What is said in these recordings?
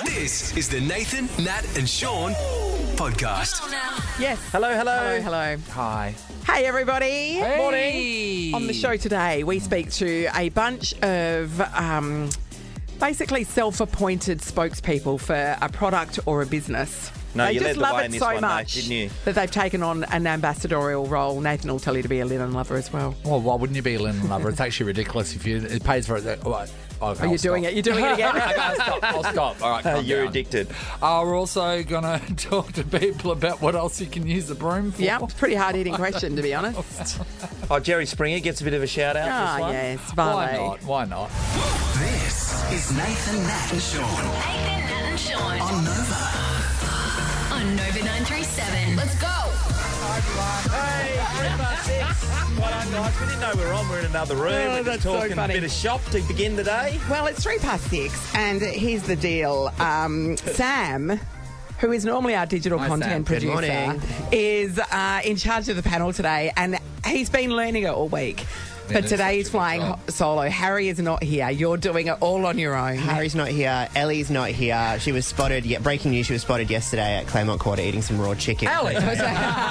This is the Nathan, Nat and Sean podcast. Yes. Hello. Hello. Hi. Hey, everybody. Hey. Morning. On the show today, we speak to a bunch of basically self-appointed spokespeople for a product or a business. No, they you just led the love way it in this so one, much Nate, didn't you? that they've taken on an ambassadorial role. Nathan will tell you to be a linen lover as well. Well, why wouldn't you be a linen lover? It's actually ridiculous if it pays for it. Are you doing it? You're doing it again? I'll stop. All right, calm You're down. addicted. We're also going to talk to people about what else you can use the broom for. Yeah, it's a pretty hard-hitting question, to be honest. Oh, Jerry Springer gets a bit of a shout out. Ah, this one. yes, Why valet. not? Why not? This is Nathan, Nat and Sean Nathan, Nat and Sean on Nova. on Nova 937. Let's go. Hey, 3 Well done, guys. We didn't know we were on. We're in another room. Oh, We're just that's so talking funny. a bit of shop to begin the day. Well, it's 6:03, and here's the deal. Sam, who is normally our digital Hi, content Sam. Good producer, morning. is in charge of the panel today, and he's been learning it all week. But that's today such he's a good flying job. solo. Harry is not here. You're doing it all on your own. Harry's not here. Ellie's not here. She was spotted. Breaking news: she was spotted yesterday at Claremont Quarter eating some raw chicken. Ellie.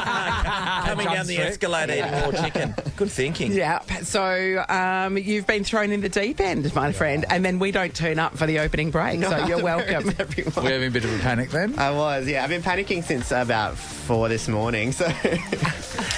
Coming down the escalator eating more chicken. Good thinking. Yeah. So you've been thrown in the deep end, my friend, and then we don't turn up for the opening break. So you're welcome. Everyone. We're having a bit of a panic then. I was. Yeah, I've been panicking since about 4 this morning. So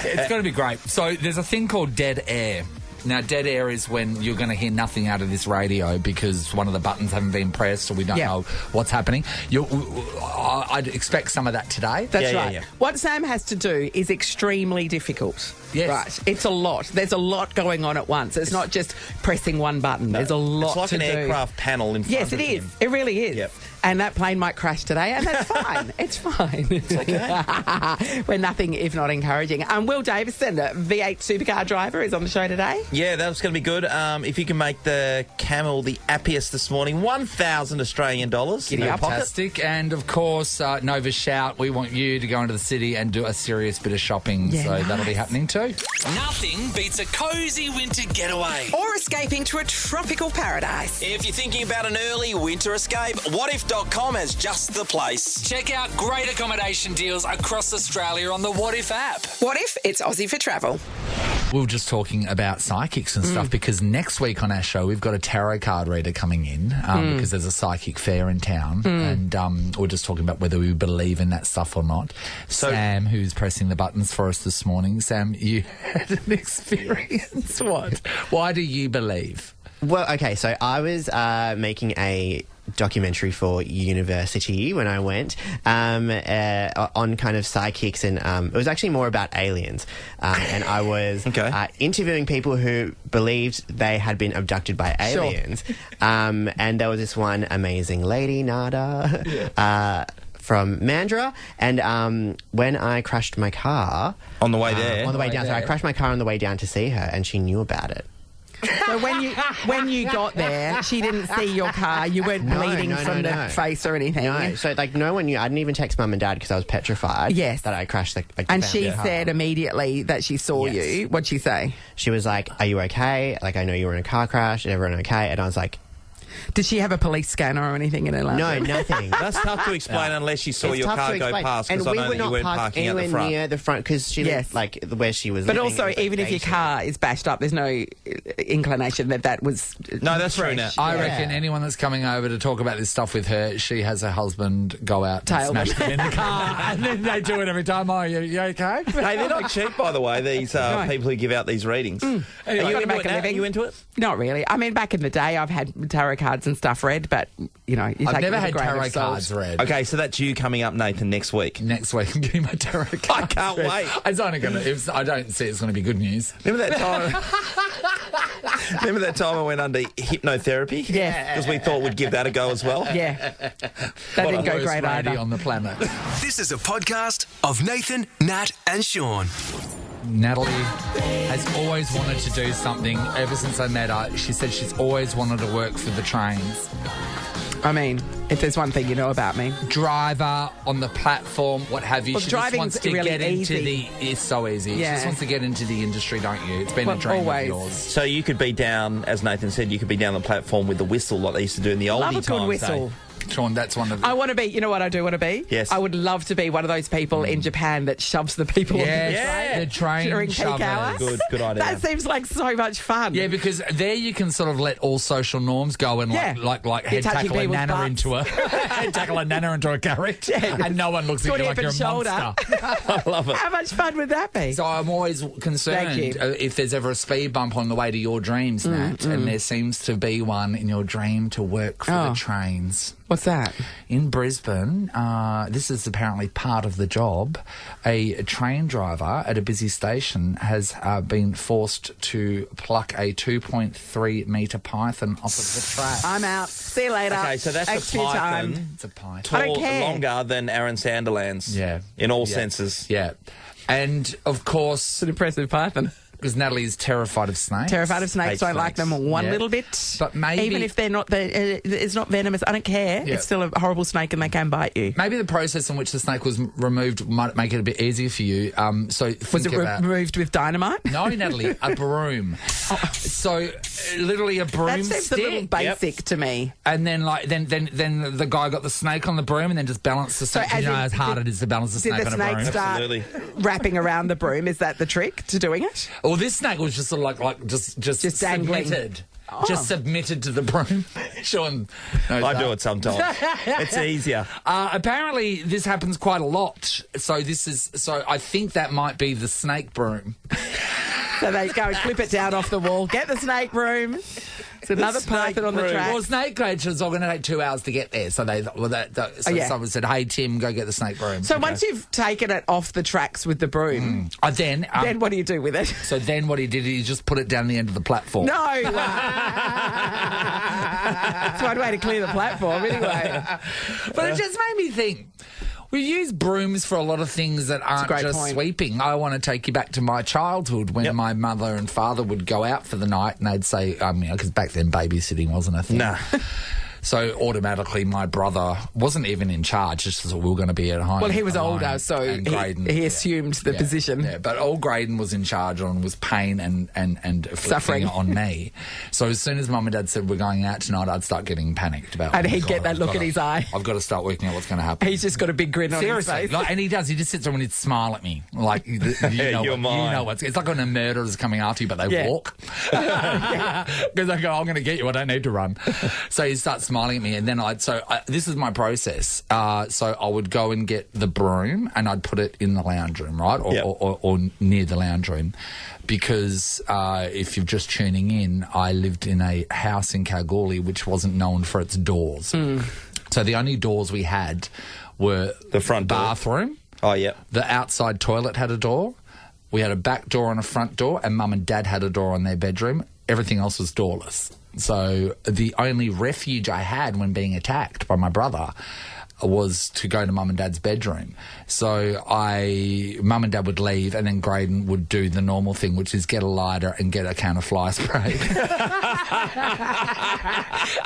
It's going to be great. So there's a thing called dead air. Now, dead air is when you're going to hear nothing out of this radio because one of the buttons haven't been pressed or we don't Yeah. know what's happening. I'd expect some of that today. That's Yeah, right. yeah. What Sam has to do is extremely difficult. Yes. Right. It's a lot. There's a lot going on at once. It's not just pressing one button. There's a lot It's like to an do. aircraft panel in front Yes, of it is. him. It really is. Yep. And that plane might crash today, and that's fine. It's fine. It's okay. We're nothing if not encouraging. Will Davison, a V8 supercar driver, is on the show today. Yeah, that's going to be good. If you can make the Camel the appiest this morning, 1,000 Australian dollars in Giddy your up. pocket. Fantastic. And of course, Nova Shout, we want you to go into the city and do a serious bit of shopping. Yeah, so that'll be nice. happening too. Nothing beats a cozy winter getaway. Or escaping to a tropical paradise. If you're thinking about an early winter escape, whatif.com has just the place. Check out great accommodation deals across Australia on the What If app. What if it's Aussie for travel? We were just talking about psychics and stuff because next week on our show we've got a tarot card reader coming in because there's a psychic fair in town and we're just talking about whether we believe in that stuff or not. So- Sam, who's pressing the buttons for us this morning, Sam, you had an experience. What? Why do you believe? well, okay. So I was making a documentary for university when I went on kind of psychics and it was actually more about aliens and I was Okay. interviewing people who believed they had been abducted by aliens and there was this one amazing lady Nada from Mandurah and when I crashed my car On the way there. on the way down, so I crashed my car on the way down to see her and she knew about it. So when you got there, she didn't see your car. You weren't bleeding no, from the no. face or anything. No, so like no one knew. I didn't even text mum and dad because I was petrified. Yes. that I crashed the And family she car. said immediately that she saw Yes. you. What'd she say? She was like, "Are you okay? Like I know you were in a car crash. Is everyone okay?" And I was like, Did she have a police scanner or anything in her lap? "No, nothing." That's tough to explain unless you saw It's your tough car to go explain. past and because I we know were that you not weren't parked parking at anywhere the front. near the front because she Yes. lived like where she was. But living, also, it was, like, even if your gated. car is bashed up, there's no inclination that was. No, that's true, fresh. Nat. I Yeah. reckon anyone that's coming over to talk about this stuff with her, she has her husband go out and Tail smash them. them in the car, and then they do it every time. Oh, you okay? Hey, they're not cheap, by the way, these people who give out these readings. Anyway, Are you gotta into make it, a Nat? living. Are you into it? Not really. I mean, back in the day, I've had tarot cards and stuff read, but you know, you I've take never it with a had grain of tarot salt. cards read. Okay, so that's you coming up, Nathan, next week. Next week, I'm getting my tarot cards. I can't read. wait. It's only going to. I don't see it's going to be good news. Remember that time? Remember that time I went under hypnotherapy? Yes. Because we thought we'd give that a go as well. Yeah, that didn't go Worst great lady either. on the planet. This is a podcast of Nathan, Nat and Sean. Natalie has always wanted to do something ever since I met her. She said she's always wanted to work for the trains. I mean, if there's one thing you know about me. Driver on the platform, what have you. Well, She just driving's wants to really get into easy. It's so easy. She Yeah. just wants to get into the industry, don't you? It's been Well, a dream always. of yours. So you could be down, as Nathan said, you could be down the platform with the whistle like they used to do in the oldie Love a times. good eh? whistle. Sean, that's one of the... I want to be, you know what I do want to be? Yes. I would love to be one of those people in Japan that shoves the people on the Yeah. the train during peak shovers. hours. Good idea. That seems like so much fun. Yeah, because there you can sort of let all social norms go and like You're head touching tackle a people's nana butts. into a head tackle a nana into a carriage, and no one looks at Good you hip like you're a and shoulder. monster. I love it. How much fun would that be? So I'm always concerned Thank you. if there's ever a speed bump on the way to your dreams, Nat, and there seems to be one in your dream to work for the trains. What's that? In Brisbane, this is apparently part of the job. A train driver at a busy station has been forced to pluck a 2.3 metre python off of the track. I'm out. See you later. Okay, so that's Thanks a for your python. time. It's a python. I don't Tall, care. longer than Aaron Sanderland's. Yeah. In all Yeah. senses. Yeah. And, of course, It's an impressive python. because Natalie is terrified of snakes. Terrified of snakes. Hate Don't like snakes. them one Yeah. little bit. But maybe- even if they're not, it's not venomous. I don't care. Yeah. It's still a horrible snake, and they can bite you. Maybe the process in which the snake was removed might make it a bit easier for you. So Was think it about... removed with dynamite? No, Natalie, a broom. So, literally a That broomstick. seems a little basic to me. And then, then the guy got the snake on the broom and then just balanced the snake. as You know in- how hard it is to balance a Did snake the on a snake broom. start Absolutely. wrapping around the broom? Is that the trick to doing it? Well, this snake was just sort of like just dangling. submitted. Oh. Just submitted to the broom. Sean knows I that. do it sometimes. It's easier. Apparently, this happens quite a lot. So I think that might be the snake broom. So they go and clip it down off the wall. Get the snake broom. It's another python on the broom. track. Well, snake cages are going to take 2 hours to get there. So yeah. someone said, "Hey Tim, go get the snake broom." So once you've taken it off the tracks with the broom, then what do you do with it? so then what he did, he just put it down the end of the platform. No. It's one way to clear the platform, anyway. But it just made me think. We use brooms for a lot of things that aren't great just point. sweeping. I want to take you back to my childhood when my mother and father would go out for the night and they'd say, because back then babysitting wasn't a thing. Nah. So automatically my brother wasn't even in charge, just as we were going to be at home. Well, he was alone. older, so And Graydon, he assumed the position. Yeah, but all Graydon was in charge on was pain and Suffering. afflicting on me. So as soon as Mum and Dad said we're going out tonight, I'd start getting panicked about. And oh, he'd God, get that I've look gotta- in his eye. I've got to start working out what's going to happen. He's just got a big grin on his Seriously, face. and he does. He just sits there and he'd smile at me, like you know, you're you mine. know what's. It's like when a murderer's coming after you, but they Yeah. walk because they go, "I'm going to get you. I don't need to run." So he starts smiling at me, and then this is my process. So I would go and get the broom, and I'd put it in the lounge room, right, or near the lounge room, because if you're just tuning in, I lived in a house in Kalgoorlie which wasn't known for its doors. So the only doors we had were The front door. bathroom. Oh, yeah. The outside toilet had a door. We had a back door and a front door, and Mum and Dad had a door on their bedroom. Everything else was doorless. So the only refuge I had when being attacked by my brother was to go to Mum and Dad's bedroom. So Mum and Dad would leave, and then Graydon would do the normal thing, which is get a lighter and get a can of fly spray.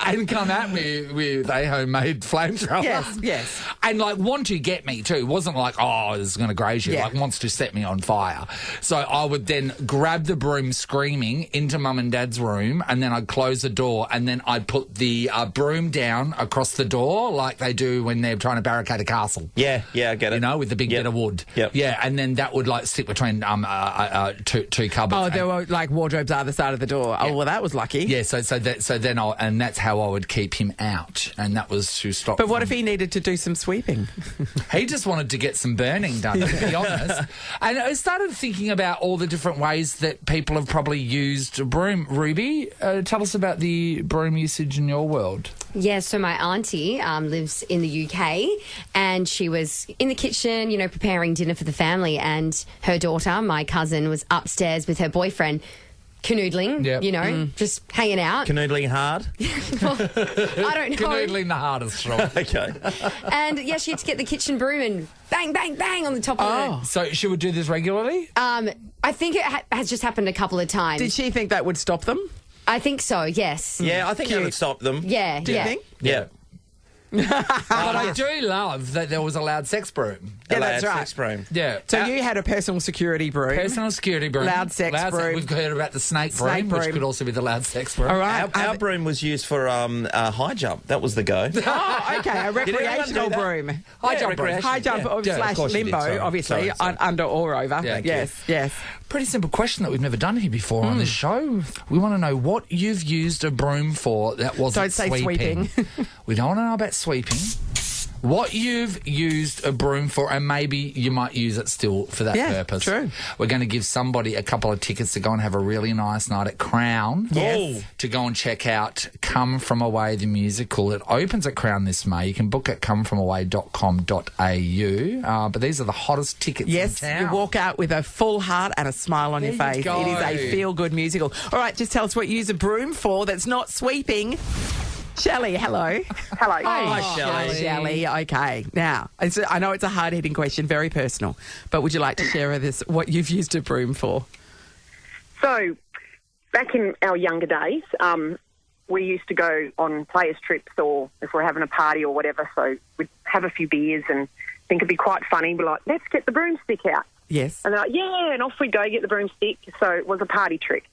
And come at me with a homemade flamethrower. Yes. And want to get me too. It wasn't like, oh, this is going to graze you. Yeah. Wants to set me on fire. So I would then grab the broom screaming into Mum and Dad's room, and then I'd close the door, and then I'd put the broom down across the door like they do when they're trying to barricade a castle. Yeah, I get it. With the big bit of wood. Yep. Yeah, and then that would sit between two cupboards. Oh, there were wardrobes either side of the door. Oh, well, that was lucky. Yeah, so then that's how I would keep him out, and that was to stop. But what if he needed to do some sweeping? He just wanted to get some burning done, to be honest. And I started thinking about all the different ways that people have probably used a broom. Ruby, tell us about the broom usage in your world. Yeah, so my auntie lives in the UK, and she was in the kitchen, preparing dinner for the family, and her daughter, my cousin, was upstairs with her boyfriend, canoodling, Yep. just hanging out. Canoodling hard? I don't know. Canoodling the hardest, Sean. Okay. And, yeah, she had to get the kitchen broom and bang, bang, bang on the top of it. So she would do this regularly? I think it has just happened a couple of times. Did she think that would stop them? I think so, yes. Yeah, I think that would stop them. Yeah, Do you yeah. think? Yeah. But I do love that there was a loud sex broom. Yeah, that's right. Sex broom. Yeah. So you had a personal security broom. Personal security broom. Loud sex broom. We've heard about the snake Snake broom, which broom. could also be the loud sex broom. All right. Our broom was used for high jump. That was the go. Oh, okay. A recreational do that? broom. High jump broom. recreation. High jump Yeah. slash of course you did. limbo, Sorry. obviously, Sorry. under or over. Yeah. Yes. Pretty simple question that we've never done here before on this show. We want to know what you've used a broom for that wasn't Don't say sweeping. We don't want to know about sweeping. What you've used a broom for, and maybe you might use it still for that Yeah, purpose. true. We're going to give somebody a couple of tickets to go and have a really nice night at Crown. Yes. To go and check out Come From Away, the musical. It opens at Crown this May. You can book at comefromaway.com.au. But these are the hottest tickets Yes, in town. you walk out with a full heart and a smile on your There you face. go. It is a feel-good musical. All right, just tell us what you use a broom for that's not sweeping. Shelley, hello. Hello. Hi, Shelley. Shelley, okay. Now, I know it's a hard-hitting question, very personal, but would you like to share with us what you've used a broom for? So, back in our younger days, we used to go on players' trips, or if we're having a party or whatever, so we'd have a few beers and think it'd be quite funny. We're like, let's get the broomstick out. Yes. And they're like, yeah, and off we'd go get the broomstick. So it was a party trick.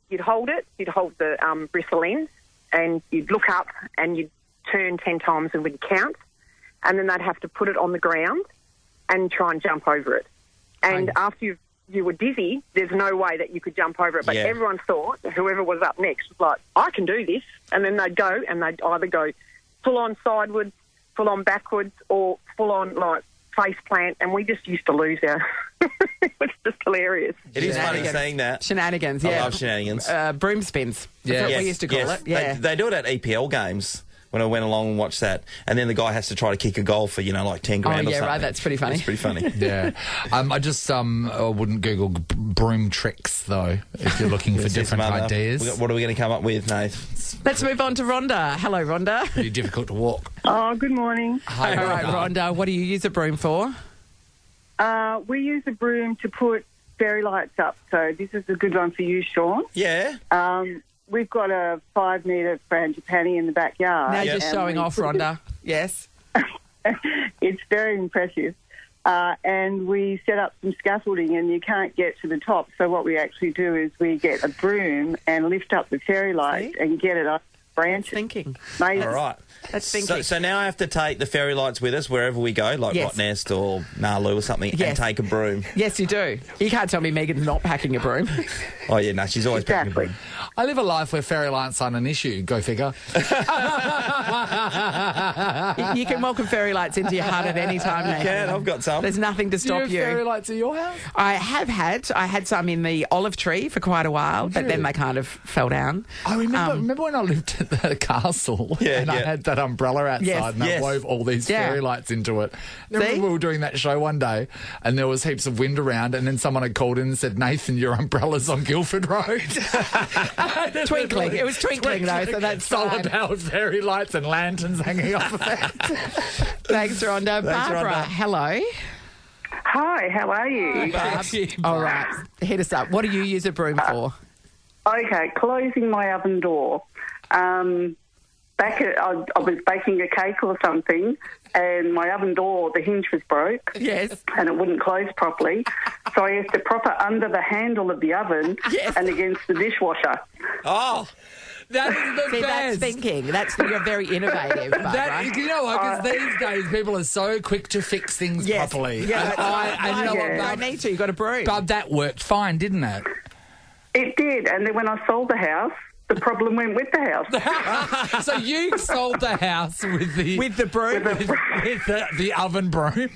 You'd hold the bristle end, and you'd look up and you'd turn 10 times and we'd count, and then they'd have to put it on the ground and try and jump over it. And after you were dizzy, there's no way that you could jump over it. But everyone thought, whoever was up next was like, I can do this. And then they'd go, and they'd either go full on sideways, full on backwards, or full on like face plant. And we just used to lose our... It was just hilarious. It is funny Shenanigans. saying that. Shenanigans, I yeah. love shenanigans. Broom spins. That's what we used to call it. Yeah. They do it at EPL games when I went along and watched that. And then the guy has to try to kick a goal for, like 10 grand or yeah, something. right, that's pretty funny. It's pretty funny. Yeah. I just wouldn't Google broom tricks, though, if you're looking for Yes, different Mother. ideas. What are we going to come up with, Nath? Let's move on to Rhonda. Hello, Rhonda. Pretty difficult to walk. Oh, good morning. Hi, All right, Rhonda, what do you use a broom for? We use a broom to put fairy lights up, so this is a good one for you, Sean. Yeah. We've got a 5-metre frangipani in the backyard. Now you're and just showing we off, put Rhonda. Yes. It's very impressive. And we set up some scaffolding, and you can't get to the top. So what we actually do is we get a broom and lift up the fairy lights and get it up branches. Thinking. Amazing. All right. That's thinking. So now I have to take the fairy lights with us wherever we go, like Yes. Rottnest or Nalu or something, Yes. and take a broom. Yes, you do. You can't tell me Megan's not packing a broom. Oh, yeah, no, she's always packing a Exactly. broom. I live a life where fairy lights aren't an issue. Go figure. You can welcome fairy lights into your heart at any time, Nathan. Yeah, I've got some. There's nothing to Do you stop have you. fairy lights at your house? I had some in the olive tree for quite a while, but then they kind of fell down. I remember when I lived at the castle Yeah, and I yeah. had that umbrella outside Yes. and I Yes. wove all these Yeah. fairy lights into it. I See? remember we were doing that show one day and there was heaps of wind around and then someone had called in and said, Nathan, your umbrella's on Guildford Road. Twinkling. It was twinkling, though, so that's solar fine. powered fairy lights and lanterns hanging off of it. Thanks, Rhonda. Barbara, Rhonda. hello. Hi, how are you? Barb. All right, hit us up. What do you use a broom for? Okay, closing my oven door. I was baking a cake or something, and my oven door, the hinge was broke. Yes. And it wouldn't close properly. So I used to prop it under the handle of the oven Yes. and against the dishwasher. Oh, That is the See, that's best. thinking. You're very innovative, Barbara. That, you know what? Because these days people are so quick to fix things Yes. properly. Yeah, And you know what, Yeah. You Barb? don't need to. You've got a broom. Barb, that worked fine, didn't it? It did. And then when I sold the house, the problem went with the house. So you sold the house with the With the broom. with the oven broom.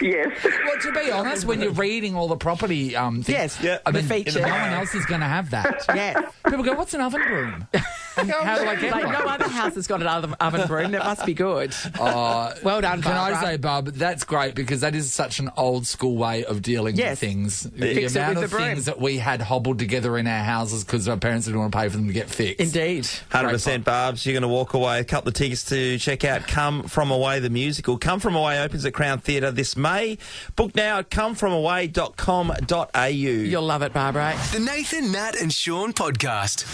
Yes. Well, to be honest, when you're reading all the property things, Yes, Yeah. I the mean, features. no one else is going to have that. Yes. People go, "What's an oven broom?" How do I get Like, one? no other house has got an oven broom. That must be good. Well done, Can Barbara. I say, Barb, that's great because that is such an old school way of dealing Yes. with things. Fix The it amount with of the broom. things that we had hobbled together in our houses because our parents didn't want to pay for them to get fixed. Indeed. 100% Barbs. You're going to walk away. A couple of tickets to check out Come From Away, the musical. Come From Away opens at Crown Theatre this May. Book now at comefromaway.com.au. You'll love it, Barbara. The Nathan, Nat and Sean podcast.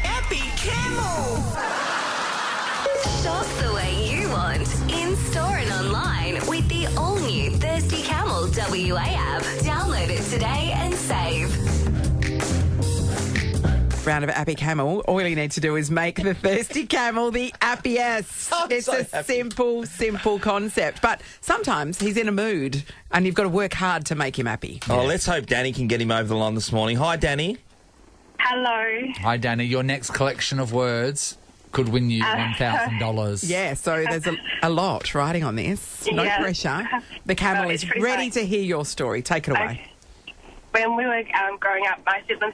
Epic Camel. WA app. Download it today and save. Round of Appy Camel. All you need to do is make the thirsty camel the appiest. It's so a happy. simple concept. But sometimes he's in a mood and you've got to work hard to make him happy. Oh, let's hope Danny can get him over the line this morning. Hi, Danny. Hello. Hi, Danny. Your next collection of words could win you $1,000. Yeah, so there's a lot riding on this. No Yeah. pressure. The camel It's is pretty ready hard. to hear your story. Take it away. Okay. When we were growing up, my siblings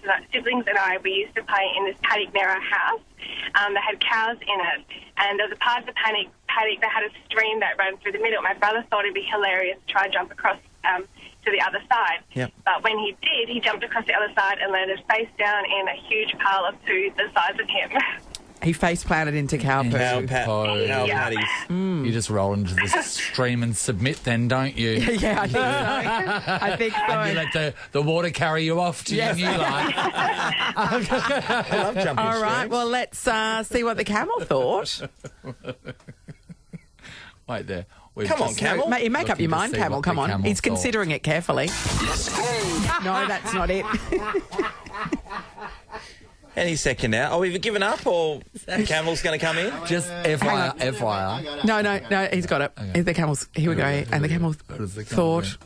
and I, we used to play in this paddock near our house that had cows in it. And there was a part of the paddock that had a stream that ran through the middle. My brother thought it'd be hilarious to try and jump across to the other side. Yep. But when he did, he jumped across the other side and landed face down in a huge pile of poo the size of him. He face planted into cow poo. Cow patties. You just roll into the stream and submit then, don't you? Yeah, I think so. I think so. And you let the water carry you off to your new life. I love jumping All right, streams. well, let's see what the camel thought. Wait there. Come on, camel. You make up your mind, camel. Come on. He's considering it carefully. No, that's not it. Any second now. Oh, we've given up, or Camel's going to come in? Just FYI. No, he's got it. Okay. The camel's, here we go. And the camel does the camel thought.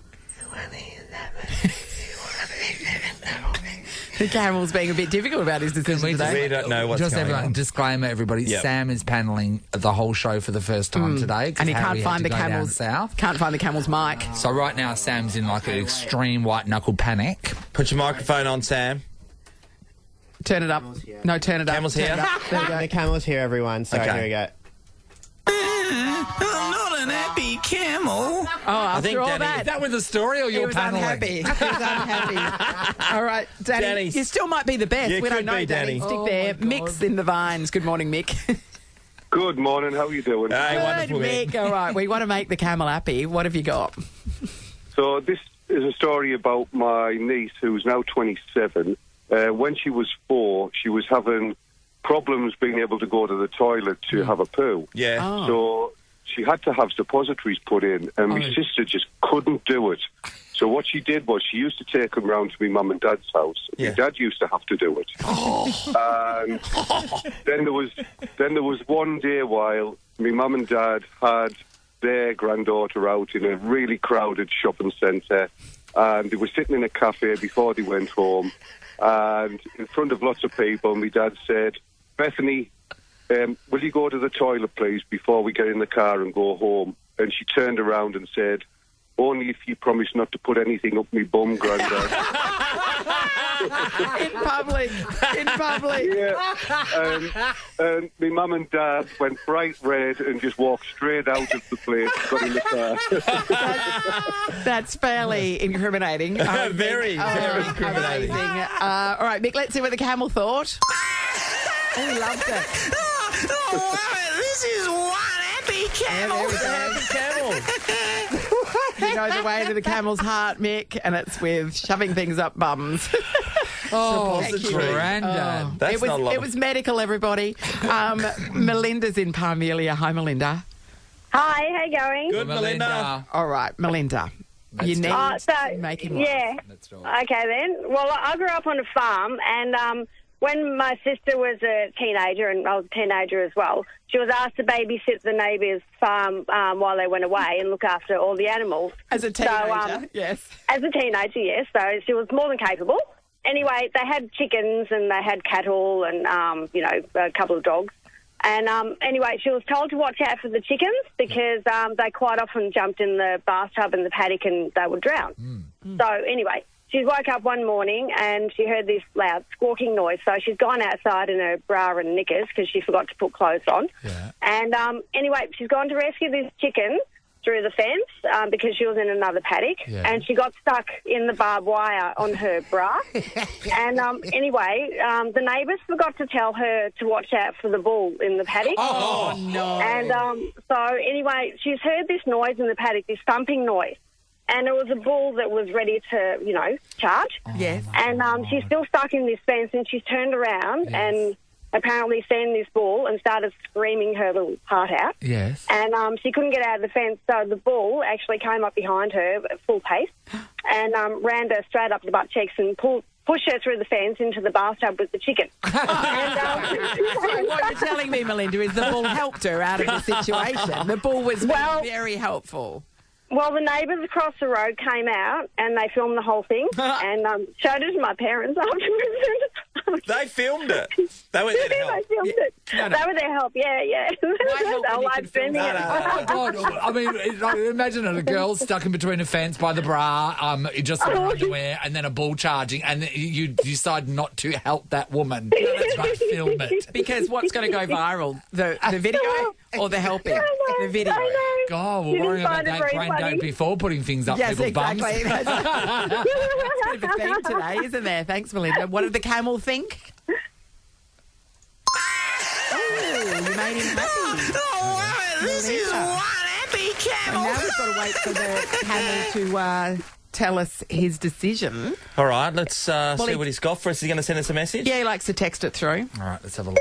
The camel's being a bit difficult about his decision today. We don't know what's Just going everyone, on. disclaimer, everybody. Yep. Sam is paneling the whole show for the first time today. 'cause And he Harry can't had find to the go down camel's south. Can't find the camel's mic. So right now, Sam's in like an extreme white knuckle panic. Put your microphone on, Sam. Turn it up. No, turn it up. Camel's Turn here? it up. There we go. The camel's here, everyone. So Okay. here we go. I'm not an happy camel. Oh, after think all Danny- that. Is that with the story or He your was paneling? unhappy. He was unhappy. All right, Danny, Danny's- you still might be the best. You We don't could know, be, Danny. Danny. Stick Oh, there. my God. Mick's in the vines. Good morning, Mick. Good morning. How are you doing? Hey, Good, wonderful, Mick. All right, we want to make the camel happy. What have you got? So this is a story about my niece, who's now 27. When she was 4, she was having problems being able to go to the toilet to have a poo. Yeah. Oh. So she had to have suppositories put in, and my sister just couldn't do it. So what she did was she used to take him round to my mum and dad's house. Yeah. My dad used to have to do it. And then there was one day while my mum and dad had their granddaughter out in a really crowded shopping centre, and they were sitting in a cafe before they went home, and in front of lots of people, my dad said, "Bethany, will you go to the toilet, please, before we get in the car and go home?" And she turned around and said, "Only if you promise not to put anything up my bum, Grandad." In public. In public. Yeah. And my mum and dad went bright red and just walked straight out of the place, got in the car. That's fairly incriminating. I would Very, think. very incriminating. Amazing. All right, Mick, let's see what the camel thought. Oh, he loved it. This is one happy camel. You know the way to the camel's heart, Mick, and it's with shoving things up bums. Oh, Suppository. Grandad. That's not a lot It of- was medical, everybody. Melinda's in Parmelia. Hi, Melinda. Hi, how you going? Good, Melinda. All right, Melinda. You need to make him yeah. That's right. Okay then. Well, I grew up on a farm, and when my sister was a teenager, and I was a teenager as well, she was asked to babysit the neighbour's farm while they went away and look after all the animals. As a teenager, So, yes. As a teenager, yes. So she was more than capable. Anyway, they had chickens and they had cattle and, a couple of dogs. And anyway, she was told to watch out for the chickens because they quite often jumped in the bathtub and the paddock and they would drown. So anyway, she woke up one morning and she heard this loud squawking noise. So she's gone outside in her bra and knickers because she forgot to put clothes on. Yeah. And anyway, she's gone to rescue this chicken through the fence because she was in another paddock, and she got stuck in the barbed wire on her bra. And anyway, the neighbours forgot to tell her to watch out for the bull in the paddock. Oh, no. And so anyway, she's heard this noise in the paddock, this thumping noise. And it was a bull that was ready to, charge. Yes. And she's still stuck in this fence, and she's turned around and apparently seen this bull and started screaming her little heart out. Yes. And she couldn't get out of the fence, so the bull actually came up behind her at full pace and ran her straight up the butt cheeks and pushed her through the fence into the bathtub with the chicken. So what you're telling me, Melinda, is the bull helped her out of the situation. The bull was very helpful. Well, the neighbours across the road came out and they filmed the whole thing and showed it to my parents afterwards. They filmed it. They were there to help. They filmed it. They were there to help, yeah. They were live streaming it. Oh, God. I mean, imagine a girl stuck in between a fence by the bra, just in her underwear, and then a bull charging, and then you decide not to help that woman. That's right, film it. Because what's going to go viral? The video or the helping? The video. God, we're worrying about that brain don't before putting things up people's bums. Yes, exactly. It's a bit of a theme today, isn't there? Thanks, Melinda. What did the camel think? Oh, you made him happy. Oh, this is one happy camel. And now we've got to wait for the camel to tell us his decision. All right, let's see what he's got for us. He's going to send us a message? Yeah, he likes to text it through. All right, let's have a look.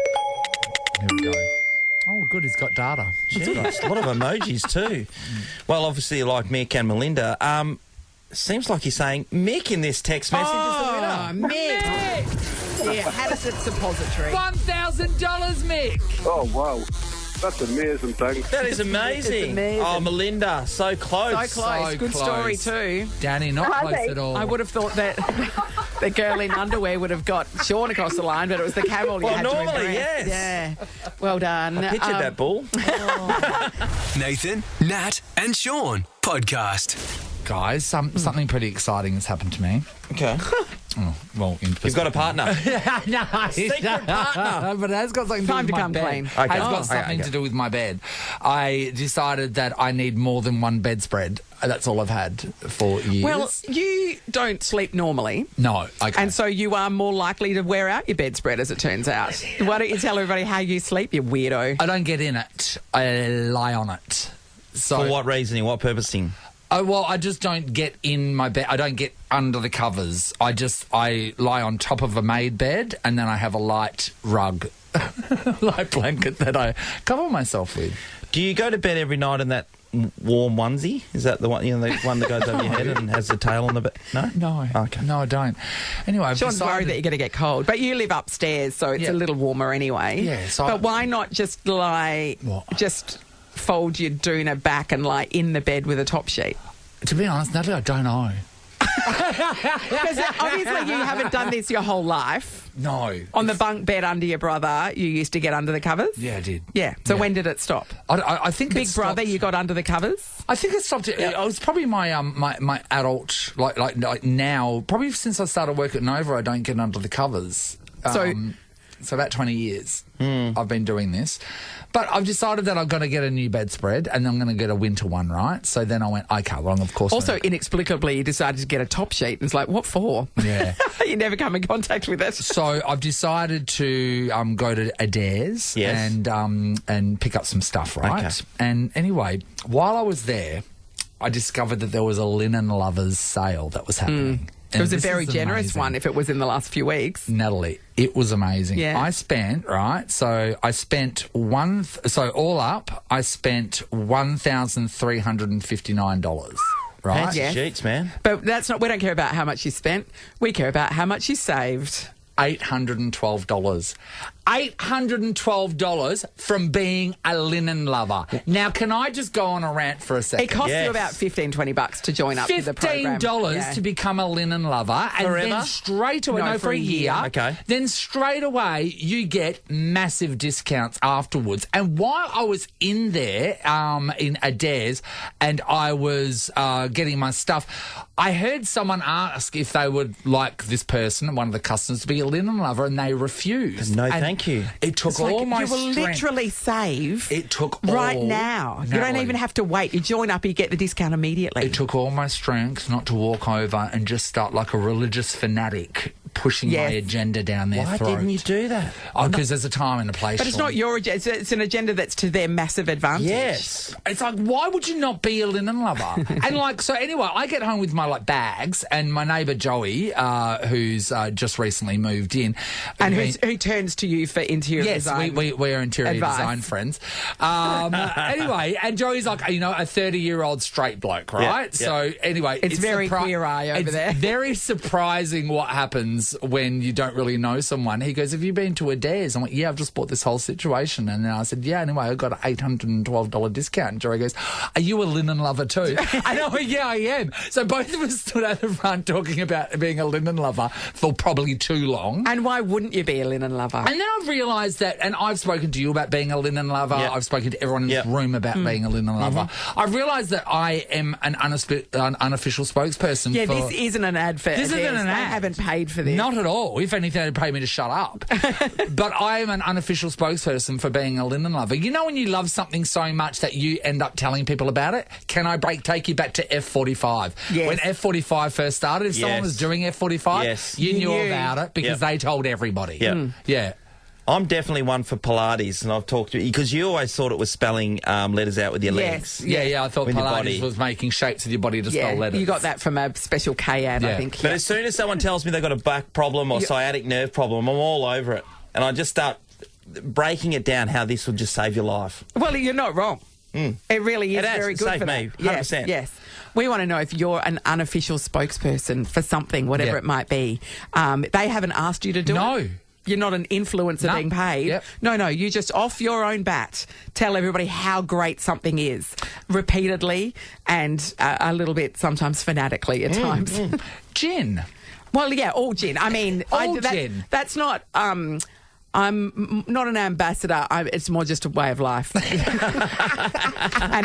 Here we go. Oh, good, he's got data. Jeez, a lot of emojis too. Well, obviously, like Mick and Melinda, seems like he's saying Mick in this text message is the winner. Mick! Yeah, how does it suppository? $1,000, Mick! Oh, wow. That's amazing, thanks. That is amazing. It's amazing. Oh, Melinda, so close. So close. Good story too. Danny, not close at all. I would have thought that the girl in underwear would have got Sean across the line, but it was the camel you had to normally, impress. yes. Yeah. Well done. I pictured that bull. Nathan, Nat, and Sean podcast. Guys, something pretty exciting has happened to me. Okay. Oh, well, You've got a partner. No, secret partner. But it has got something to do with my bed. clean. Okay. Has got something to do with my bed. I decided that I need more than one bedspread. That's all I've had for years. Well, you don't sleep normally. No. Okay. And so you are more likely to wear out your bedspread, as it turns out. Why don't you tell everybody how you sleep, you weirdo? I don't get in it. I lie on it. So, For what reasoning? What purposing? Oh, well, I just don't get in my bed. I don't get under the covers. I lie on top of a made bed and then I have a light rug, light blanket that I cover myself with. Do you go to bed every night in that warm onesie? Is that the one, the one that goes over your head and has the tail on the bed? No? No. Okay. No, I don't. Anyway, I've Sean's decided worried that you're going to get cold. But you live upstairs, so it's a little warmer anyway. Yeah, so but why not just lie... What? Just fold your doona back and lie in the bed with a top sheet? To be honest, Natalie, I don't know. Because obviously you haven't done this your whole life. No. On the bunk bed under your brother, you used to get under the covers? Yeah, I did. Yeah. So when did it stop? I think Big Brother, you got under the covers? I think it stopped. It was probably my my adult like now. Probably since I started work at Nova, I don't get under the covers. So about 20 years I've been doing this. But I've decided that I'm going to get a new bedspread and I'm going to get a winter one, right? So then I went, okay, well, of course. Also, inexplicably, you decided to get a top sheet. And it's like, what for? Yeah. You never come in contact with it. So I've decided to go to Adairs and pick up some stuff, right? Okay. And anyway, while I was there, I discovered that there was a linen lovers sale that was happening. It was a very generous one if it was in the last few weeks. Natalie, it was amazing. Yeah. I spent, right, so I spent all up, I spent $1,359, right? Fancy sheets, man. But that's not, we don't care about how much you spent. We care about how much you saved. $812. $812 from being a linen lover. Now, can I just go on a rant for a second? It costs you about $15-20 to join up with the program. $15 to become a linen lover. And Forever? then straight away, no, for a year. Okay. Then straight away, you get massive discounts afterwards. And while I was in there, in Adairs, and I was getting my stuff, I heard someone ask if they would like this person, one of the customers, to be a linen lover, and they refused. No, and thank you. It took all my You will strength. literally save It took right all- now. You Natalie. don't even have to wait. You join up, you get the discount immediately. It took all my strength not to walk over and just start like a religious fanatic pushing my agenda down their throat. Why didn't you do that? Because there's a time and a place. But it's not your agenda. It's an agenda that's to their massive advantage. Yes. It's like, why would you not be a linen lover? And like, so anyway, I get home with my like bags, and my neighbour Joey, who's just recently moved in, and who turns to you for interior design. Yes, we are interior design friends. Anyway, and Joey's like, a 30-year-old straight bloke, right? Yeah. So anyway, it's very queer eye over there. It's very surprising what happens when you don't really know someone. He goes, "Have you been to Adairs?" I'm like, "Yeah, I've just bought this whole situation." And then I said, "Yeah, anyway, I got an $812 discount." And Joey goes, "Are you a linen lover too?" I know, yeah, I am. So both of us stood at the front talking about being a linen lover for probably too long. And why wouldn't you be a linen lover? And then I've realised that, and I've spoken to you about being a linen lover. Yep. I've spoken to everyone in this room about being a linen lover. I've realised that I am an unofficial spokesperson. Yeah, this isn't an ad for This isn't an ad. They haven't paid for this. Not at all. If anything, they'd pay me to shut up. But I am an unofficial spokesperson for being a linen lover. You know when you love something so much that you end up telling people about it? Can I take you back to F45? Yes. When F45 first started, if someone was doing F45, you knew about it because they told everybody. Yeah. I'm definitely one for Pilates, and I've talked to you because you always thought it was spelling letters out with your legs. Yeah, I thought With your Pilates body. was making shapes with your body to spell letters. You got that from a special K ad, I think. But as soon as someone tells me they've got a back problem or sciatic nerve problem, I'm all over it. And I just start breaking it down how this will just save your life. Well, you're not wrong. It really is very good saved for me, that. 100%. Yes. We want to know if you're an unofficial spokesperson for something, whatever it might be. They haven't asked you to do it. No. You're not an influencer being paid. Yep. No, you just off your own bat tell everybody how great something is repeatedly and a little bit sometimes fanatically at times. Gin. Well, yeah, all gin. I mean, gin. That's not... I'm not an ambassador. It's more just a way of life. And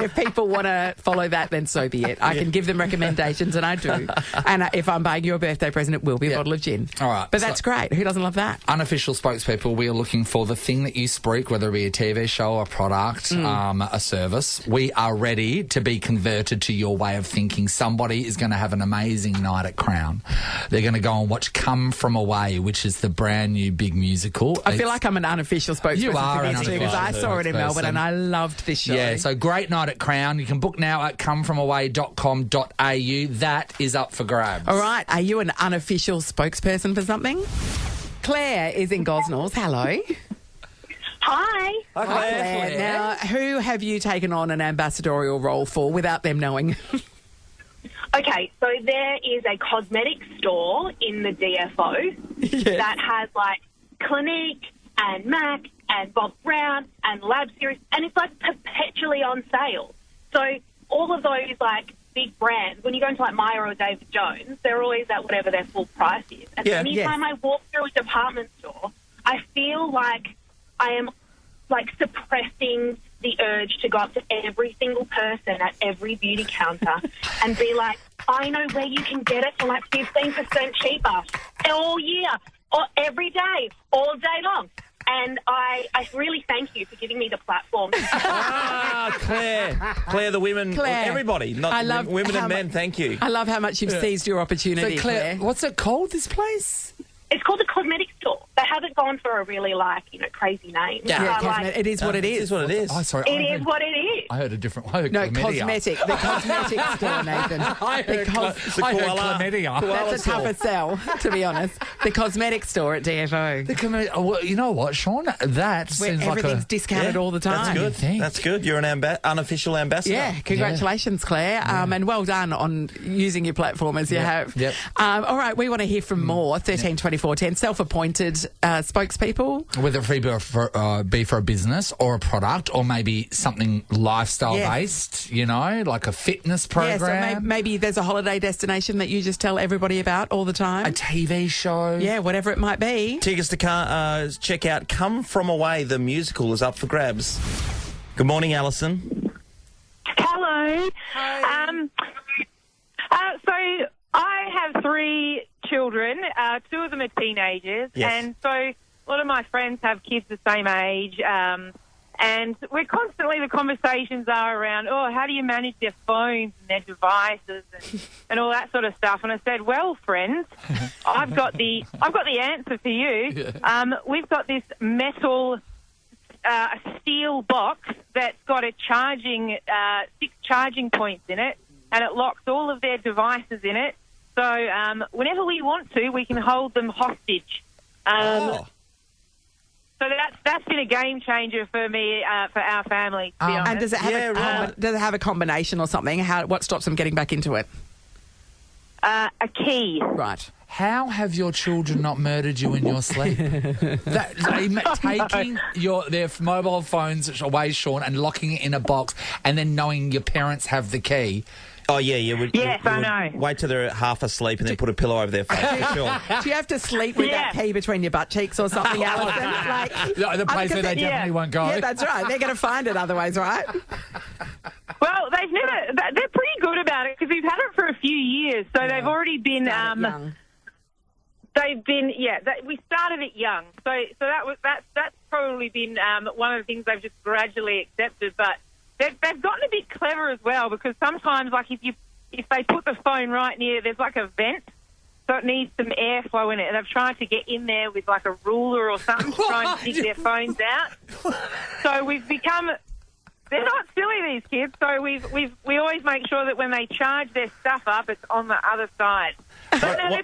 if people want to follow that, then so be it. I can give them recommendations, and I do. And if I'm buying you a birthday present, it will be a bottle of gin. All right. But that's great. Who doesn't love that? Unofficial spokespeople, we are looking for the thing that you speak, whether it be a TV show, a product, a service. We are ready to be converted to your way of thinking. Somebody is going to have an amazing night at Crown. They're going to go and watch Come From Away, which is the brand new big musical. I feel like I'm an unofficial spokesperson You are for an this too, because I saw it in Melbourne and I loved this show. Yeah, so great night at Crown. You can book now at comefromaway.com.au. That is up for grabs. All right, are you an unofficial spokesperson for something? Claire is in Gosnells. Hello. Hi. Hi, Claire. Now, who have you taken on an ambassadorial role for without them knowing? Okay, so there is a cosmetic store in the DFO that has like Clinique and MAC and Bob Brown and Lab Series, and it's like perpetually on sale. So all of those like big brands, when you go into like Myer or David Jones, they're always at whatever their full price is. And anytime I walk through a department store, I feel like I am like suppressing the urge to go up to every single person at every beauty counter and be like, I know where you can get it for like 15% cheaper all year, or every day, all day long. And I really thank you for giving me the platform. Claire, the women, everybody, not women and men, thank you. I love how much you've seized your opportunity, So Claire, what's it called, this place? It's called the Cosmetic Store. They haven't gone for a really it crazy name. is what it is. It is what it is. Oh, sorry. It is what it is. I heard a different word. No, cosmetic. The cosmetic store, Nathan. I heard chlamydia. That's a tougher sell, to be honest. The cosmetic store at DFO. Well, you know what, Sean? That Where seems like everything's discounted all the time. That's good. That's good. You're an unofficial ambassador. Yeah, congratulations, Claire. And well done on using your platform as you have. Yep. All right, we want to hear from more. 13 24 10, self-appointed spokespeople. Whether it be for a business or a product or maybe something lifestyle-based, you know, like a fitness program. Yeah, so maybe there's a holiday destination that you just tell everybody about all the time. A TV show. Yeah, whatever it might be. Tickets to check out Come From Away, the musical, is up for grabs. Good morning, Alison. Hello. Hi. So I have 3 children. 2 of them are teenagers. Yes. And so a lot of my friends have kids the same age. And And we're constantly, the conversations are around, how do you manage their phones and their devices and all that sort of stuff. And I said, well, friends, I've got the answer for you. We've got this metal steel box that's got a 6 charging points in it, and it locks all of their devices in it. So whenever we want to, we can hold them hostage. So that's been a game changer for me, for our family, to be honest. And does it have does it have a combination or something? What stops them getting back into it? A key. Right. How have your children not murdered you in your sleep? Taking their mobile phones away, Sean, and locking it in a box, and then knowing your parents have the key. Oh, yeah, you would. Yes, I know. Wait till they're half asleep and then put a pillow over their face. For sure. Do you have to sleep with that key between your butt cheeks or something, Alison? The place where they definitely won't go. Yeah, that's right. They're going to find it otherwise, right? Well, they're pretty good about it because we've had it for a few years, so they've already been. They've been, we started it young, so that's probably been one of the things they've just gradually accepted, but. They've gotten a bit clever as well because sometimes, like, if they put the phone right near, there's like a vent, so it needs some airflow in it, and they've tried to get in there with like a ruler or something to try and dig their phones out. So we've become. They're not silly, these kids. So we always make sure that when they charge their stuff up, it's on the other side. But no, they're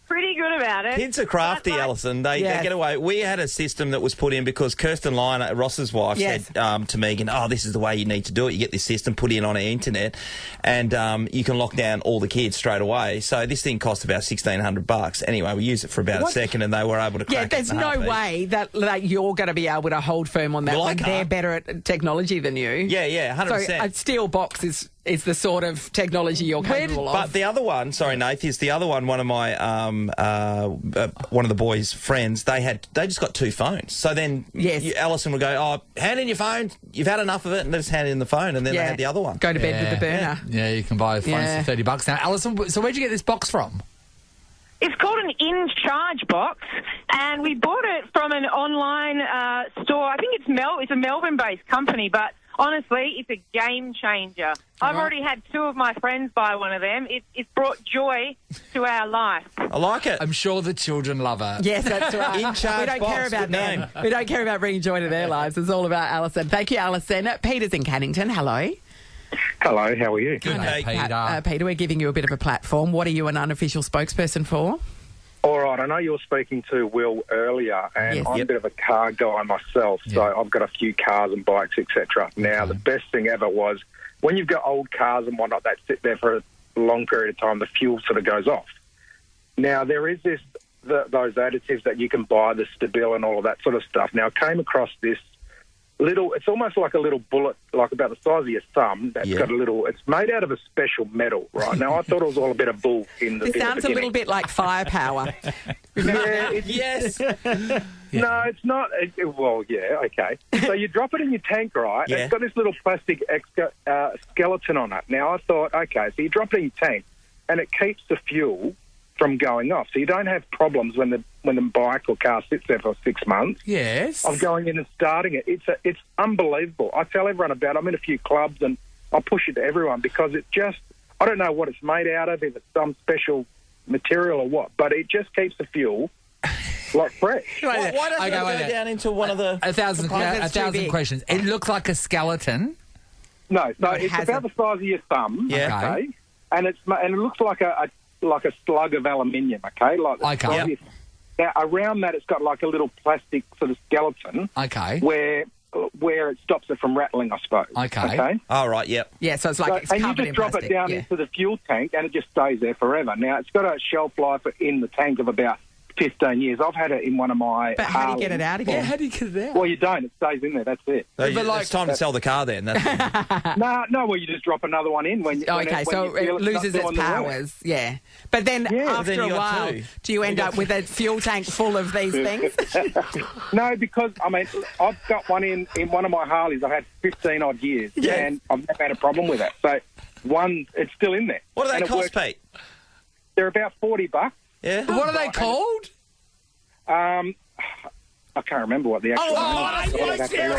pretty good about it. Kids are crafty, Alison. They get away. We had a system that was put in because Kirsten Lyon, Ross's wife, said to Megan, this is the way you need to do it. You get this system, put it in on the internet, and you can lock down all the kids straight away. So this thing cost about $1,600. Anyway, we used it for about a second, and they were able to crack it. Yeah, there's no way that you're going to be able to hold firm on that when they're better at technology than you. Yeah, 100%. So a steel box is the sort of technology you're capable of. But the other one, sorry, Nath, is the other one. One of my one of the boys' friends, they just got 2 phones. So then Alison would go, hand in your phone. You've had enough of it, and let's hand in the phone. And then they had the other one. Go to bed with the burner. Yeah, you can buy phones for $30 now. Alison, so where'd you get this box from? It's called an in-charge box, and we bought it from an online store. I think it's a Melbourne-based company, but honestly, it's a game changer. I've already had 2 of my friends buy one of them. It's brought joy to our life. I like it. I'm sure the children love it. Yes, that's right. In-charge we don't box, care about good them. name. We don't care about bringing joy to their lives. It's all about Alison. Thank you, Alison. Peter's in Cannington. Hello. Hello, how are you? Good day, Peter. Peter, we're giving you a bit of a platform. What are you an unofficial spokesperson for? All right, I know you were speaking to Will earlier, and I'm a bit of a car guy myself, so I've got a few cars and bikes, etc. Now, the best thing ever was when you've got old cars and whatnot that sit there for a long period of time, the fuel sort of goes off. Now, there is those additives that you can buy, the Stabil and all of that sort of stuff. Now, I came across this it's almost like a little bullet, like about the size of your thumb. That's got it's made out of a special metal, right? Now, I thought it was all a bit of bull in the This sounds a beginning. little bit like firepower. Yes. No, it's not. Okay. So you drop it in your tank, right? Yeah. It's got this little plastic skeleton on it. Now, I thought, okay, so you drop it in your tank, and it keeps the fuel from going off. So you don't have problems when the bike or car sits there for 6 months. Yes. Of going in and starting it. It's unbelievable. I tell everyone about it. I'm in a few clubs, and I push it to everyone because I don't know what it's made out of, if it's some special material or what, but it just keeps the fuel like fresh. Why doesn't it go down into one of the... A thousand questions. It looks like a skeleton. No, it's about the size of your thumb. Yeah. Okay. And it looks like a slug of aluminium. Okay. Okay. Now around that, it's got like a little plastic sort of skeleton. Okay. Where it stops it from rattling, I suppose. Okay. Oh, right, yep. Yeah, so it's like it's and you covered just in drop plastic. it down into the fuel tank, and it just stays there forever. Now, it's got a shelf life in the tank of about 15 years. I've had it in one of my But how do you get it out again? Yeah, how do you get it out? Well, you don't. It stays in there. That's it. So it's time to sell the car then. No, well, you just drop another one in. So it loses its powers, yeah. But then after a while, do you end up with a fuel tank full of these things? No, because, I mean, I've got one in one of my Harleys. I've had 15-odd years, and I've never had a problem with it. So, it's still in there. What do they cost, Pete? They're about $40. Yeah. What are they called? I can't remember what the actual name is. You're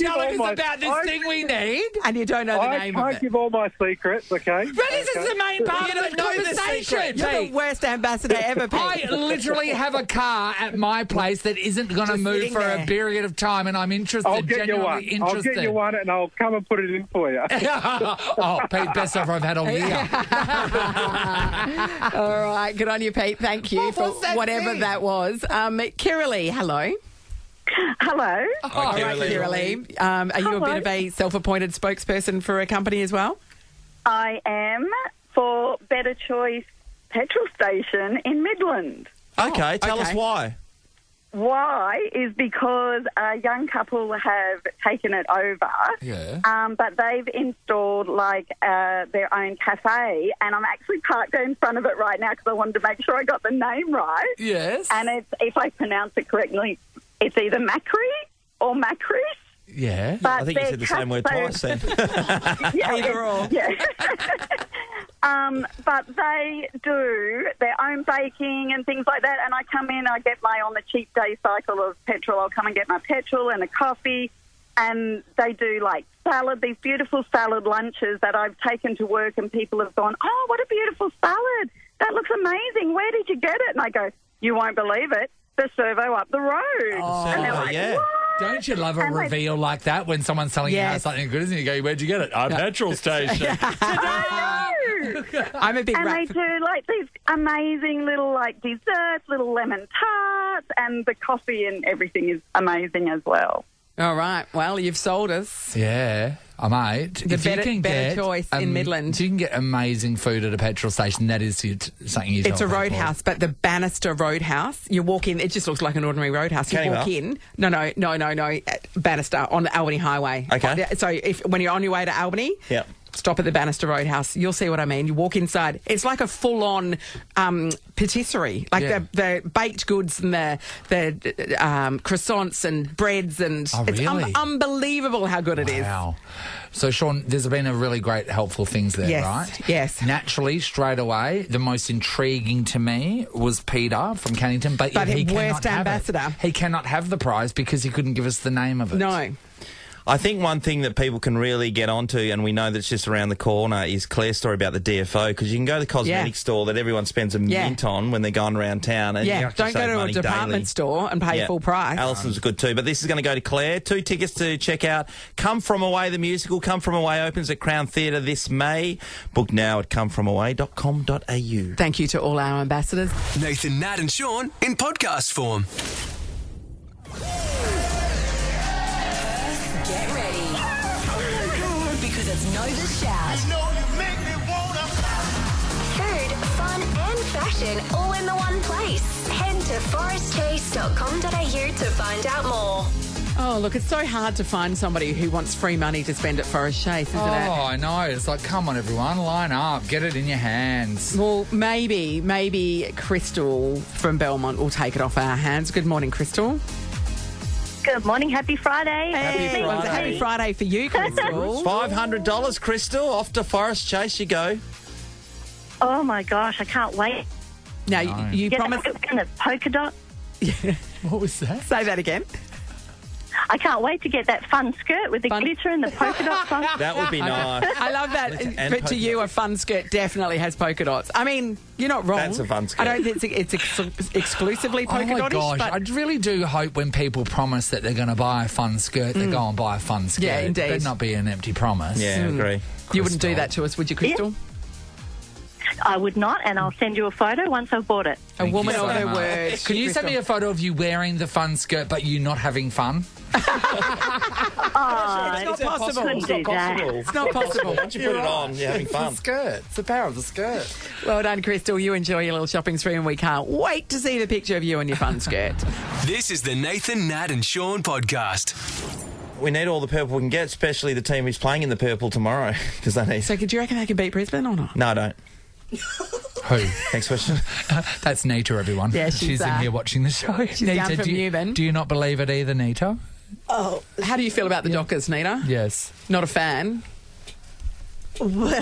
telling us about this thing we need? And you don't know the name of I it. can't give all my secrets, okay? But this is the main part of the conversation. You're the worst ambassador ever, Pete. I literally have a car at my place that isn't going to move for a period of time, and I'm interested. I'll get you one. Interested. I'll get you one, and I'll come and put it in for you. Oh, Pete, best offer I've had all year. All right, good on you, Pete. Thank you for whatever that was. Kiralee, hello. Hello. All right, Kiralee. Are you a bit of a self-appointed spokesperson for a company as well? I am for Better Choice petrol station in Midland. Okay, tell us why. Why is because a young couple have taken it over, but they've installed their own cafe, and I'm actually parked in front of it right now because I wanted to make sure I got the name right. Yes. And it's, if I pronounce it correctly, it's either Macri or Macris. Yeah. I think you said the same word twice then. Either or. Yeah. But they do their own baking and things like that, and I come in, I get on the cheap day cycle of petrol, I'll come and get my petrol and a coffee, and they do salad, these beautiful salad lunches that I've taken to work, and people have gone, oh, what a beautiful salad. That looks amazing. Where did you get it? And I go, you won't believe it. The servo up the road. Oh, and they're like, yeah. what? Don't you love a reveal like that when someone's telling you something good, isn't it? You go, where'd you get it? A petrol station. I'm a big and they do these amazing little desserts, little lemon tarts, and the coffee and everything is amazing as well. All right. Well, you've sold us. Yeah, I might. The better choice in Midland. You can get amazing food at a petrol station. That is something you. It's a roadhouse, but the Bannister Roadhouse. You walk in, it just looks like an ordinary roadhouse. You walk in. No. Bannister on the Albany Highway. Okay. So when you're on your way to Albany. Yep. Stop at the Bannister Roadhouse. You'll see what I mean. You walk inside. It's like a full-on patisserie, the baked goods and the croissants and breads and really? It's unbelievable how good it is. Wow. So, Sean, there's been a really great, helpful things there, right? Yes. Naturally, straight away, the most intriguing to me was Peter from Cannington, but he worst cannot ambassador. have it. He cannot have the prize because he couldn't give us the name of it. No. I think one thing that people can really get onto, and we know that's just around the corner, is Claire's story about the DFO, because you can go to the cosmetic store that everyone spends a mint on when they're going around town. And you don't go to a department store and pay full price. Alison's good too, but this is going to go to Claire. 2 tickets to check out Come From Away, the musical. Come From Away opens at Crown Theatre this May. Book now at comefromaway.com.au. Thank you to all our ambassadors. Nathan, Nat and Sean in podcast form. Get ready. Because it's Nova's Shout. Food, fun and fashion all in the one place. Head to forestchase.com.au to find out more. Oh, look, it's so hard to find somebody who wants free money to spend at Forest Chase, isn't it? Oh, I know. It's like, come on, everyone, line up. Get it in your hands. Well, maybe Crystal from Belmont will take it off our hands. Good morning, Crystal. Good morning. Happy Friday. Happy Friday for you, Crystal. $500, Crystal. Off to Forest Chase you go. Oh, my gosh. I can't wait. Now, you promised... And the polka dot. What was that? Say that again. I can't wait to get that fun skirt with the glitter and the polka dots on. That would be nice. I love that. But to you, a fun skirt definitely has polka dots. I mean, you're not wrong. That's a fun skirt. I don't think it's exclusively polka dottish. Oh, my gosh. But I really do hope when people promise that they're going to buy a fun skirt, they go and buy a fun skirt. Yeah, indeed. It better not be an empty promise. Yeah, I agree. You wouldn't do that to us, would you, Crystal? Yeah. I would not, and I'll send you a photo once I've bought it. A woman of her word. Can you send me a photo of you wearing the fun skirt but you not having fun? It's not possible. It's not possible. Once you put it on, you're having fun. It's the skirt. It's the power of the skirt. Well done, Crystal. You enjoy your little shopping spree, and we can't wait to see the picture of you and your fun skirt. This is the Nathan, Nat and Sean podcast. We need all the purple we can get, especially the team who's playing in the purple tomorrow. Because they need... So do you reckon they can beat Brisbane or not? No, I don't. Who? Next question. That's Nita, everyone. Yeah, she's in here watching the show. She's Nita, down from Newman. Do you not believe it either, Nita? Oh, how do you feel about the Dockers, Nita? Yes. Not a fan? Well, Where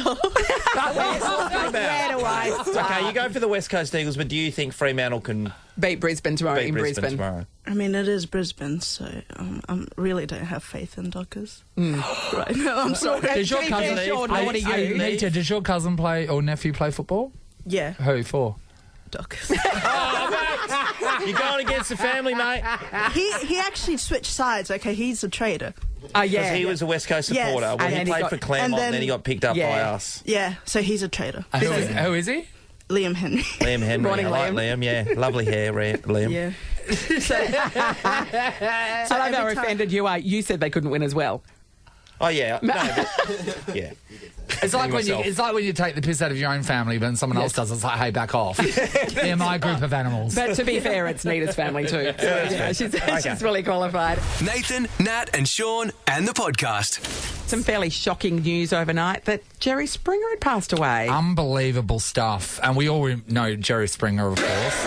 do I start? Okay, you go for the West Coast Eagles, but do you think Fremantle can beat Brisbane tomorrow beat in Brisbane? tomorrow? I mean, it is Brisbane, so I really don't have faith in Dockers. Right now, I'm sorry. Does your cousin, Nita, does your cousin play or nephew play football? Yeah. Who for? Dockers. You're going against the family, mate. He actually switched sides. Okay, he's a traitor. Oh yeah, Because he was a West Coast supporter. Yes. When And he then he played got- for Claremont, and then he got picked up by us. Yeah, so he's a traitor. Who is he? Liam Henry. Liam Henry. Morning, I like Liam. Liam, yeah. Lovely hair, Liam. Yeah. I love how offended you are. You said they couldn't win as well. Oh, yeah. No, but, yeah. It's like when myself. it's like when you take the piss out of your own family, but someone else does. It's like, hey, back off. They're my group of animals. But to be fair, it's Nita's family too. So, yeah, she's fully qualified. Nathan, Nat, and Sean, and the podcast. Some fairly shocking news overnight that Jerry Springer had passed away. Unbelievable stuff. And we all know Jerry Springer, of course.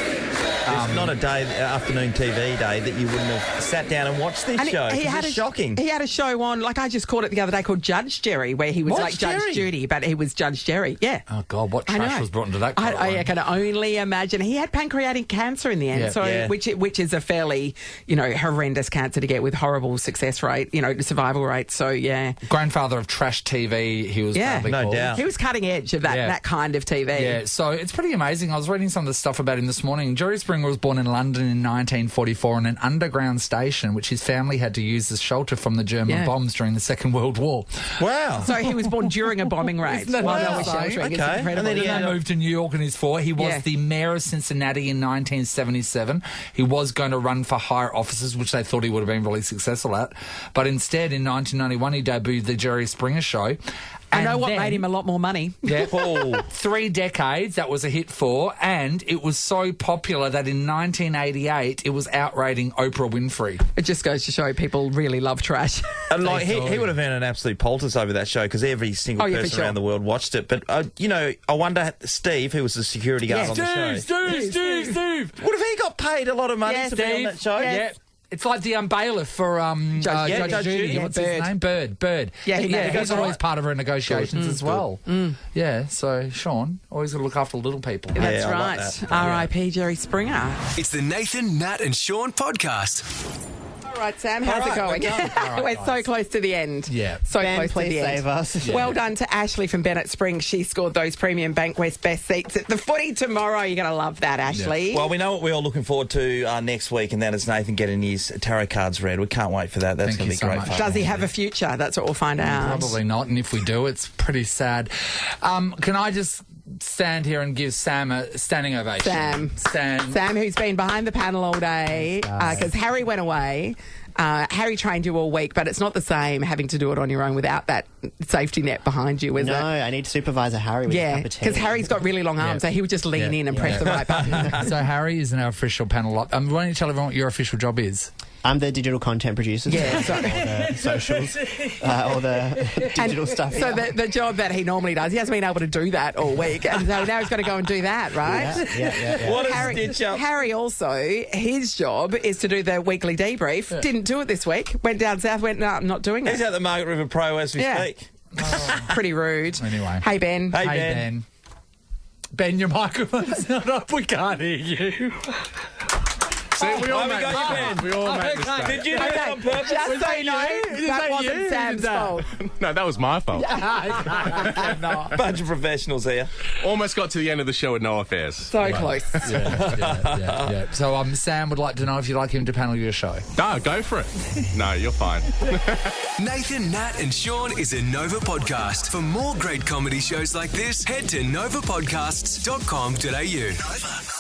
There's not a day, afternoon TV day, that you wouldn't have sat down and watched this show. It's shocking. He had a show on, like I just caught it the other day, called Judge Jerry, where he was What's like Jerry? Judge Judy, but he was Judge Jerry. Yeah. Oh, God, what I trash know. was brought into that I can only imagine. He had pancreatic cancer in the end, Yeah. so Yeah. which is a fairly, horrendous cancer to get with horrible success rate, survival rate. So, yeah. Grandfather of trash TV, he was Yeah. probably No called. doubt. He was cutting edge of that kind of TV. Yeah, so it's pretty amazing. I was reading some of the stuff about him this morning. Jerry Springer was born in London in 1944 in an underground station, which his family had to use as shelter from the German bombs during the Second World War. Wow. So he was born during a bombing raid. Isn't that while they were amazing? sheltering. It's Okay. incredible. And then he He moved to New York in his 40s. He was Yeah. the mayor of Cincinnati in 1977. He was going to run for higher offices, which they thought he would have been really successful at. But instead, in 1991, he debuted the Jerry Springer Show. I know And what then- made him a lot more money. Yeah, 3 decades that was a hit for, and it was so popular that in 1988 it was outrating Oprah Winfrey. It just goes to show people really love trash. And like he would have earned an absolute poultice over that show because every single for person sure. around the world watched it. But I wonder, Steve, who was the security guard on the show, Steve. would have he got paid a lot of money Yeah, to be on Steve. that show? Yes. Yeah. It's like the bailiff for Judge Judy. Yeah, What's Bird. his name? Bird. Yeah, he he was did. always part of her negotiations as well. Yeah, so Sean, always got to look after little people. That's I like right. that. R.I.P. Jerry Springer. It's the Nathan, Nat, and Sean podcast. All right, Sam, how's it going? We're so close to the end. Yeah. So Ben, close to please the end. save us. Well done to Ashley from Bennett Springs. She scored those premium Bankwest best seats at the footy tomorrow. You're going to love that, Ashley. Well, we know what we're all looking forward to next week, and that is Nathan getting his tarot cards read. We can't wait for that. That's Thank going to you be so great much. fun. Does he have a future? That's what we'll find out. Probably not, and if we do, it's pretty sad. Can I just stand here and give Sam a standing ovation? Sam, who's been behind the panel all day because Harry went away. Harry trained you all week, but it's not the same having to do it on your own without that safety net behind you, is it? No, I need Supervisor Harry with a Yeah, cup of tea. because Harry's got really long arms, so he would just lean in and press the right button. So Harry is in our official panel. Why don't you tell everyone what your official job is? I'm the digital content producer. Yeah, so all the socials, all the digital stuff. So the job that he normally does, he hasn't been able to do that all week, and so now he's got to go and do that, right? Yeah. What a Harry, stitch up. Harry also, his job is to do the weekly debrief. Didn't do it this week. Went down south, went, no, I'm not doing it. He's at the Margaret River Pro as we speak. Pretty rude. Anyway. Hey, Ben. Hey, Ben. Ben, your microphone's not up. We can't hear you. See, we all we make got you, Ben. mistakes. We all make mistakes. Did you do it on purpose? Just so you know, that wasn't Sam's fault. No, that was my fault. Bunch of professionals here. Almost got to the end of the show with no affairs. So close. Yeah. So Sam would like to know if you'd like him to panel your show. No, go for it. No, you're fine. Nathan, Nat, and Sean is a Nova podcast. For more great comedy shows like this, head to novapodcasts.com.au.